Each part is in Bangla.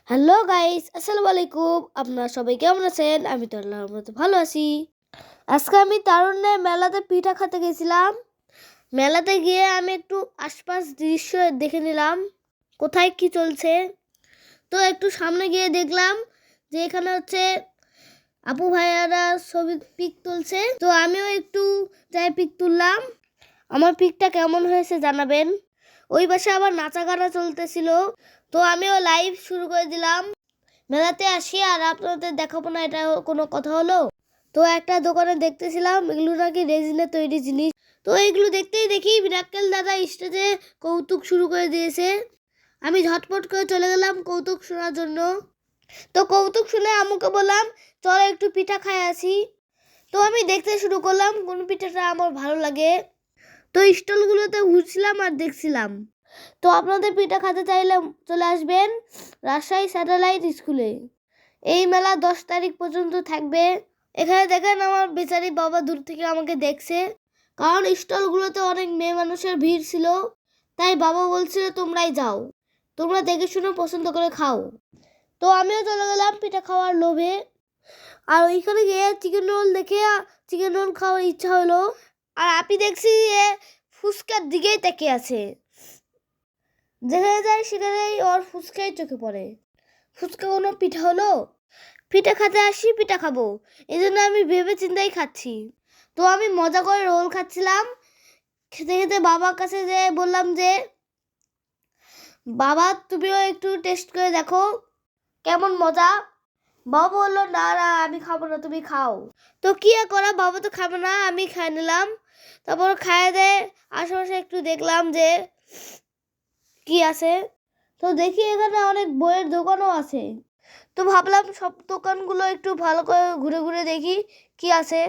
হ্যালো গাইস, আসসালামু আলাইকুম। আপনারা সবাই কেমন আছেন? আমি তো আল্লাহর রহমতে ভালো আছি। আজকে আমি তারুণ্যের মেলাতে পিঠা খেতে গেছিলাম। মেলাতে গিয়ে আমি একটু আশপাশ দৃশ্য দেখে নিলাম, কোথায় কি চলছে। তো একটু সামনে গিয়ে দেখলাম যে এখানে হচ্ছে আপু ভাইয়ারা ছবি পিক তুলছে। তো আমিও একটু যাই পিক তুললাম। আমার পিকটা কেমন হয়েছে জানাবেন। ওই পাশে আবার নাচা গানা চলতেছিল, তো আমিও লাইভ শুরু করে দিলাম। মেলাতে আসি আর আপনাদের দেখাবো না, এটা কোনো কথা হলো? তো একটা দোকানে দেখতেছিলাম এগুলো নাকি রেজিনের তৈরি জিনিস। তো এইগুলো দেখতেই দেখি মিরাক্কেল দাদা স্টেজে কৌতুক শুরু করে দিয়েছে। আমি ঝটপট করে চলে গেলাম কৌতুক শোনার জন্য। তো কৌতুক শুনে আম্মুকে বললাম চলো একটু পিঠা খাই আসি। তো আমি দেখতে শুরু করলাম কোন পিঠাটা আমার ভালো লাগে। তো স্টলগুলোতে ঘুরছিলাম আর দেখছিলাম। তো আপনাদের পিঠা খেতে চাইলে চলে আসবেন রাজশাহী স্যাটেলাইট স্কুলে। এই মেলা 10 তারিখ পর্যন্ত থাকবে। এখানে দেখেন আমার বেচারি বাবা দূর থেকে আমাকে দেখছে, কারণ স্টলগুলোতে অনেক মেয়ে মানুষের ভিড় ছিল। তাই বাবা বলছিল তোমরাই যাও, তোমরা দেখে শুনে পছন্দ করে খাও। তো আমিও চলে গেলাম পিঠা খাওয়ার লোভে। আর ওইখানে গিয়ে চিকেন রোল দেখে চিকেন রোল খাওয়ার ইচ্ছা হলো। আর আপনি দেখছি যে ফুচকার দিকেই তাকিয়ে আছে। যেখানে যায় সেখানেই ওর ফুচকাই চোখে পড়ে। ফুচকা কোনো পিঠা হলো? পিঠা খেতে আসি, পিঠা খাবো, এই জন্য আমি ভেবে চিন্তাই খাচ্ছি। তো আমি মজা করে রোল খাচ্ছিলাম। খেতে খেতে বাবার কাছে যেয়ে বললাম যে বাবা তুমিও একটু টেস্ট করে দেখো কেমন মজা। বাবা বললো না না আমি খাবো না, তুমি খাও। তো কি আর করা, বাবা তো খাবে না, আমি খাই নিলাম। তারপর খাইয়ে দেয় আশেপাশে একটু দেখলাম যে কি আছে। তো দেখি এখানে অনেক বইয়ের দোকানও আছে। তো ভাবলাম সব দোকানগুলো একটু ভালো করে ঘুরে ঘুরে দেখি কি আছে।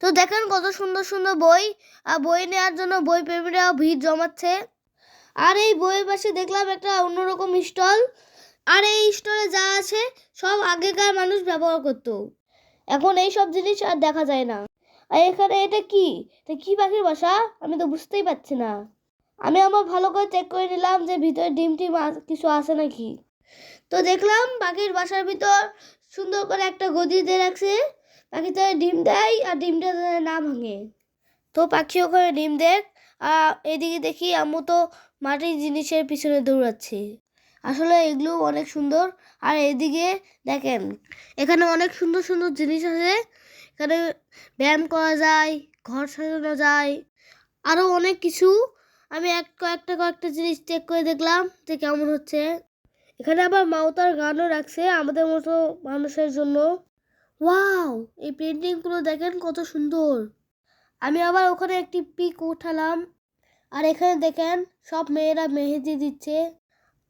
তো দেখেন কত সুন্দর সুন্দর বই, আর বই নেওয়ার জন্য বই প্রেমীরা ভিড় জমাচ্ছে। আর এই বইয়ের পাশে দেখলাম একটা অন্যরকম স্টল। আর এই স্টলে যা আছে সব আগেকার মানুষ ব্যবহার করতো, এখন এই সব জিনিস আর দেখা যায় না। আর এখানে এটা কি পাখির বাসা আমি তো বুঝতেই পারছি না। আমি আমার ভালো করে চেক করে নিলাম যে ভিতরে ডিম টিম কিছু আছে নাকি। তো দেখলাম পাখির বাসার ভিতর সুন্দর করে একটা গদি দিয়ে রাখছে, পাখিতে ডিম দেয় আর ডিমটা না ভাঙে। তো পাখি ওখানে ডিম দেখ। আর এদিকে দেখি আম্মু তো মাটির জিনিসের পিছনে দৌড়াচ্ছে। আসলে এগুলো অনেক সুন্দর। আর এদিকে দেখেন এখানে অনেক সুন্দর সুন্দর জিনিস আছে। এখানে ব্যায়াম করা যায়, ঘর সাজানো যায়, আরও অনেক কিছু। আমি কয়েকটা জিনিস চেক করে দেখলাম যে কেমন হচ্ছে। এখানে আবার মাওতার গানও রাখছে আমাদের মতো মানুষের জন্য। ওয়াও, এই পেন্টিংগুলো দেখেন কত সুন্দর। আমি আবার ওখানে একটি পিক উঠালাম। আর এখানে দেখেন সব মেয়েরা মেহেদি দিচ্ছে।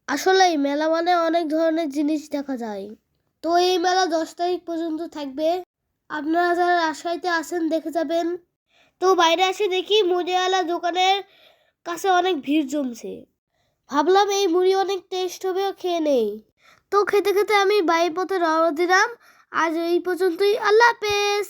আসলে এই মেলা মানে অনেক ধরনের জিনিস দেখা যায়। তো এই মেলা 10 তারিখ পর্যন্ত থাকবে। আপনারা যারা রাজশাহীতে আসেন দেখে যাবেন। তো বাইরে এসে দেখি মুড়িওয়ালা দোকানের কাছে অনেক ভিড় জমছে। ভাবলাম এই মুড়ি অনেক টেস্ট হবে, খেয়ে নেই। তো খেতে খেতে আমি বাড়ির পথে রওনা দিলাম। আজ এই পর্যন্তই, আল্লাহ হাফেজ।